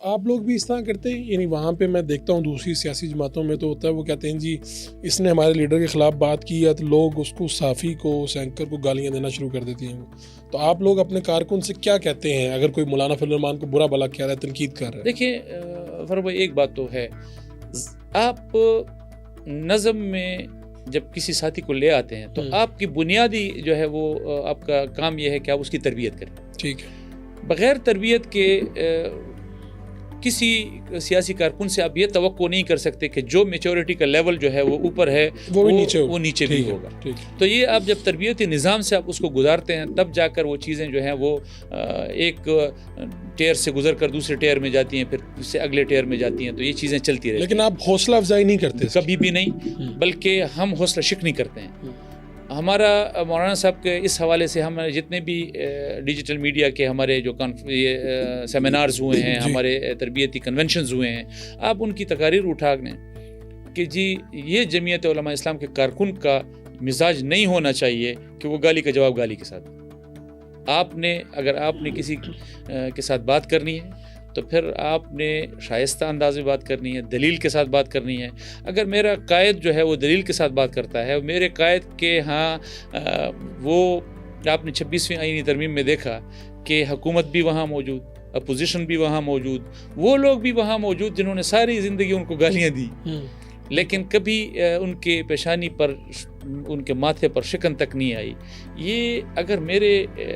آپ لوگ بھی اس طرح کرتے ہیں؟ یعنی وہاں پہ میں دیکھتا ہوں دوسری سیاسی جماعتوں میں تو ہوتا ہے، وہ کہتے ہیں جی اس نے ہمارے لیڈر کے خلاف بات کی ہے تو لوگ اس کو صحافی کو، اس اینکر کو گالیاں دینا شروع کر دیتی ہیں. تو آپ لوگ اپنے کارکن سے کیا کہتے ہیں اگر کوئی مولانا فضل الرحمان کو برا بھلا کہہ رہا ہے، تنقید کر رہا ہے؟ دیکھیں فرما، ایک بات تو ہے، آپ نظم میں جب کسی ساتھی کو لے آتے ہیں تو آپ کی بنیادی جو ہے وہ آپ کا کام یہ ہے کہ آپ اس کی تربیت کریں. ٹھیک ہے. بغیر تربیت کے کسی سیاسی کارکن سے آپ یہ توقع نہیں کر سکتے کہ جو میچورٹی کا لیول جو ہے وہ اوپر ہے وہ نیچے بھی ہوگا. تو یہ آپ جب تربیتی نظام سے آپ اس کو گزارتے ہیں تب جا کر وہ چیزیں جو ہیں وہ ایک ٹیئر سے گزر کر دوسرے ٹیئر میں جاتی ہیں، پھر اس سے اگلے ٹیئر میں جاتی ہیں، تو یہ چیزیں چلتی رہتی ہیں. لیکن آپ حوصلہ افزائی نہیں کرتے؟ کبھی بھی نہیں، بلکہ ہم حوصلہ شکنی کرتے ہیں. ہمارا مولانا صاحب کے اس حوالے سے ہم جتنے بھی ڈیجیٹل میڈیا کے ہمارے جو سیمینارز ہوئے ہیں، ہمارے تربیتی کنونشنز ہوئے ہیں، آپ ان کی تقاریر اٹھا لیں کہ جی یہ جمعیت علماء اسلام کے کارکن کا مزاج نہیں ہونا چاہیے کہ وہ گالی کا جواب گالی کے ساتھ. اگر آپ نے کسی کے ساتھ بات کرنی ہے تو پھر آپ نے شائستہ انداز میں بات کرنی ہے، دلیل کے ساتھ بات کرنی ہے. اگر میرا قائد جو ہے وہ دلیل کے ساتھ بات کرتا ہے، میرے قائد کے ہاں وہ آپ نے 26ویں آئینی ترمیم میں دیکھا کہ حکومت بھی وہاں موجود، اپوزیشن بھی وہاں موجود، وہ لوگ بھی وہاں موجود جنہوں نے ساری زندگی ان کو گالیاں دی، لیکن کبھی ان کے پیشانی پر، ان کے ماتھے پر شکن تک نہیں آئی. یہ اگر میرے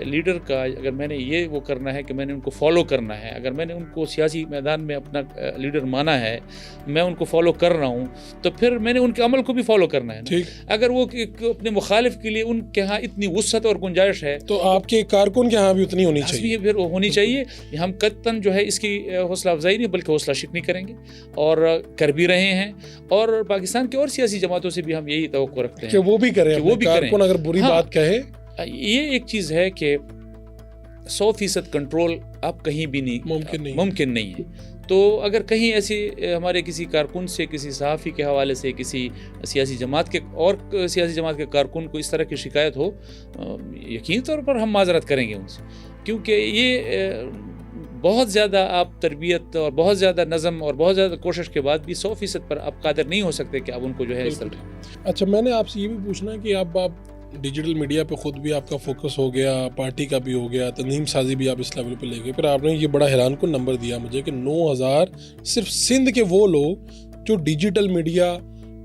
لیڈر کا، اگر میں نے یہ وہ کرنا ہے کہ میں نے ان کو فالو کرنا ہے، اگر میں نے ان کو سیاسی میدان میں اپنا لیڈر مانا ہے، میں ان کو فالو کر رہا ہوں، تو پھر میں نے ان کے عمل کو بھی فالو کرنا ہے. اگر وہ اپنے مخالف کے لیے ان کے ہاں اتنی وسعت اور گنجائش ہے تو آپ کے کارکن کے ہاں بھی اتنی ہونی چاہیے. پھر ہونی چاہیے. ہم قطعاً جو ہے اس کی حوصلہ افزائی نہیں بلکہ حوصلہ شکنی کریں گے، اور کر بھی رہے ہیں. اور پاکستان کی اور سیاسی جماعتوں سے بھی ہم یہی توقع رکھتے ہیں کہ وہ بھی کریں، وہ بھی کارکن اگر بری بات کہے. یہ ایک چیز ہے کہ 100% کنٹرول آپ کہیں بھی ممکن نہیں ہے. تو اگر کہیں ایسی ہمارے کسی کارکن سے، کسی صحافی کے حوالے سے، کسی سیاسی جماعت کے کارکن کو اس طرح کی شکایت ہو، یقینی طور پر ہم معذرت کریں گے ان سے، کیونکہ یہ بہت زیادہ آپ تربیت اور بہت زیادہ نظم اور بہت زیادہ کوشش کے بعد بھی 100% پر آپ قادر نہیں ہو سکتے کہ آپ ان کو جو ہے اس طرح. اچھا، میں نے آپ سے یہ بھی پوچھنا کہ آپ ڈیجیٹل میڈیا پہ خود بھی آپ کا فوکس ہو گیا، پارٹی کا بھی ہو گیا، تنظیم سازی بھی آپ اس لیول پہ لے گئے، پھر آپ نے یہ بڑا حیران کن نمبر دیا مجھے کہ 9000 صرف سندھ کے وہ لوگ جو ڈیجیٹل میڈیا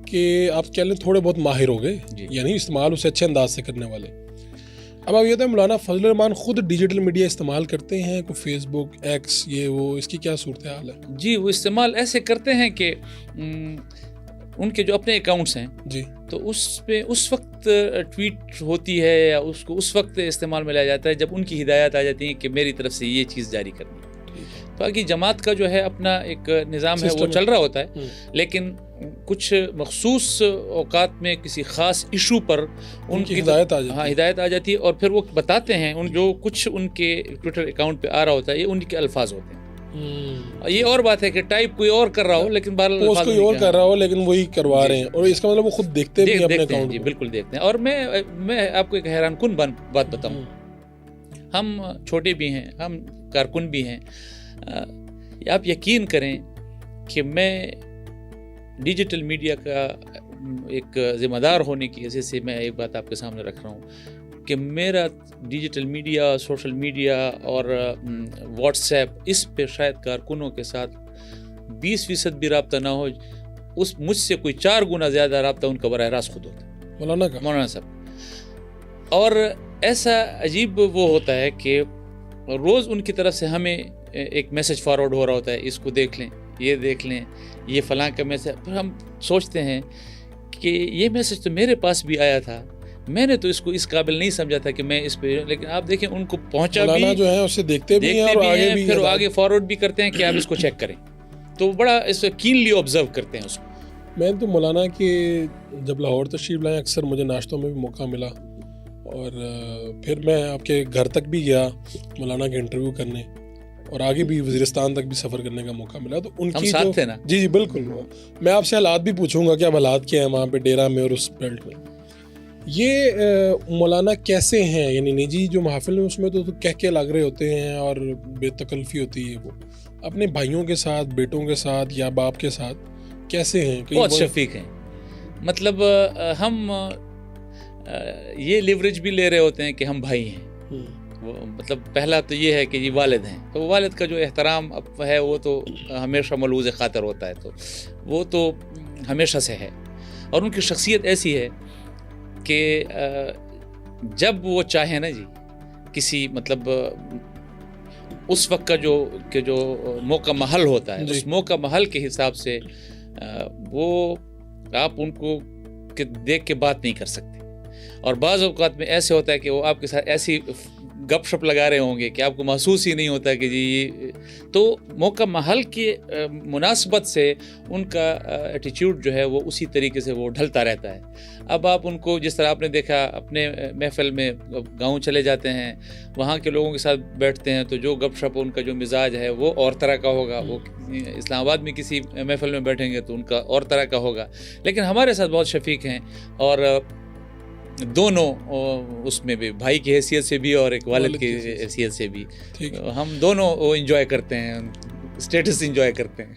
کے آپ کہہ لیں تھوڑے بہت ماہر ہو گئے، یعنی استعمال اسے اچھے انداز سے کرنے والے. اب آپ یہ تو مولانا فضل الرحمان خود ڈیجیٹل میڈیا استعمال کرتے ہیں، کوئی فیس بک، ایکس، یہ وہ، اس کی کیا صورتحال ہے؟ جی، وہ استعمال ایسے کرتے ہیں کہ ان کے جو اپنے اکاؤنٹس ہیں تو اس پہ اس وقت ٹویٹ ہوتی ہے یا اس کو اس وقت استعمال میں لایا جاتا ہے جب ان کی ہدایات آ جاتی ہیں کہ میری طرف سے یہ چیز جاری کرنی ہے. باقی جماعت کا جو ہے اپنا ایک نظام ہے وہ چل رہا ہوتا ہے، لیکن کچھ مخصوص اوقات میں کسی خاص ایشو پر ان کی ہدایت آ جاتی ہے، اور پھر وہ بتاتے ہیں جو کچھ ان کے ٹویٹر اکاؤنٹ پہ آ رہا ہوتا ہے یہ ان کے الفاظ ہوتے ہیں. یہ اور بات ہے کہ ٹائپ کوئی اور کر رہا ہو لیکن پوسٹ کوئی اور کر رہا ہو لیکن وہی کروا رہے ہیں، اور اس کا مطلب وہ خود دیکھتے بھی اپنے اکاؤنٹ. جی بالکل دیکھتے ہیں. اور میں آپ کو ایک حیران کن بات بتاؤں، ہم چھوٹے بھی ہیں، ہم کارکن بھی ہیں. آپ یقین کریں کہ میں ڈیجیٹل میڈیا کا ایک ذمہ دار ہونے کی وجہ سے میں ایک بات آپ کے سامنے رکھ رہا ہوں کہ میرا ڈیجیٹل میڈیا، سوشل میڈیا اور واٹس ایپ، اس پہ شاید کارکنوں کے ساتھ 20% بھی رابطہ نہ ہو، مجھ سے کوئی 4 گنا زیادہ رابطہ ان کا براہ راست خود ہوتا ہے، مولانا صاحب. اور ایسا عجیب وہ ہوتا ہے کہ روز ان کی طرف سے ہمیں ایک میسج فارورڈ ہو رہا ہوتا ہے، اس کو دیکھ لیں، یہ دیکھ لیں، یہ فلاں کا میسج. پھر ہم سوچتے ہیں کہ یہ میسج تو میرے پاس بھی آیا تھا، میں نے تو اس کو اس قابل نہیں سمجھا تھا کہ میں اس پہ، لیکن آپ دیکھیں ان کو پہنچا بھی جو ہے اسے دیکھتے بھی ہیں اور آگے بھی، پھر آگے فارورڈ بھی کرتے ہیں کہ آپ اس کو چیک کریں. تو بڑا اس کو کینلی آبزرو کرتے ہیں اس کو. میں تو مولانا کے جب لاہور تشریف لائیں اکثر مجھے ناشتوں میں بھی موقع ملا، اور پھر میں آپ کے گھر تک بھی گیا مولانا کے انٹرویو کرنے، اور آگے بھی وزیرستان تک بھی سفر کرنے کا موقع ملا. تو ان کی ساتھ تھے نا؟ جی بالکل. میں آپ سے حالات بھی پوچھوں گا کہ اب حالات کیا ہیں وہاں پہ ڈیرا میں اور اس بیلٹ میں. یہ مولانا کیسے ہیں؟ یعنی نجی جو محافل میں اس میں تو کہہ کے لگ رہے ہوتے ہیں اور بے تکلفی ہوتی ہے وہ. اپنے بھائیوں کے ساتھ، بیٹوں کے ساتھ یا باپ کے ساتھ کیسے ہیں؟ بہت شفیق ہیں. مطلب ہم یہ لیوریج بھی لے رہے ہوتے ہیں کہ ہم بھائی ہیں. مطلب پہلا تو یہ ہے کہ یہ والد ہیں، تو والد کا جو احترام ہے وہ تو ہمیشہ ملحوظ خاطر ہوتا ہے، تو وہ تو ہمیشہ سے ہے. اور ان کی شخصیت ایسی ہے کہ جب وہ چاہیں نا جی کسی مطلب اس وقت کا جو موقع محل ہوتا ہے، اس موقع محل کے حساب سے وہ آپ ان کو دیکھ کے بات نہیں کر سکتے. اور بعض اوقات میں ایسے ہوتا ہے کہ وہ آپ کے ساتھ ایسی گپ شپ لگا رہے ہوں گے کہ آپ کو محسوس ہی نہیں ہوتا کہ جی تو موقع محل کی مناسبت سے ان کا ایٹیچیوڈ جو ہے وہ اسی طریقے سے وہ ڈھلتا رہتا ہے. اب آپ ان کو جس طرح آپ نے دیکھا اپنے محفل میں گاؤں چلے جاتے ہیں، وہاں کے لوگوں کے ساتھ بیٹھتے ہیں تو جو گپ شپ ان کا جو مزاج ہے وہ اور طرح کا ہوگا. وہ اسلام آباد میں کسی محفل میں بیٹھیں گے تو ان کا اور طرح کا ہوگا. لیکن ہمارے ساتھ بہت شفیق ہیں، اور دونوں اس میں بھی بھائی کی حیثیت سے بھی اور ایک والد کی حیثیت سے بھی ہم دونوں انجوائے کرتے ہیں، اسٹیٹس انجوائے کرتے ہیں.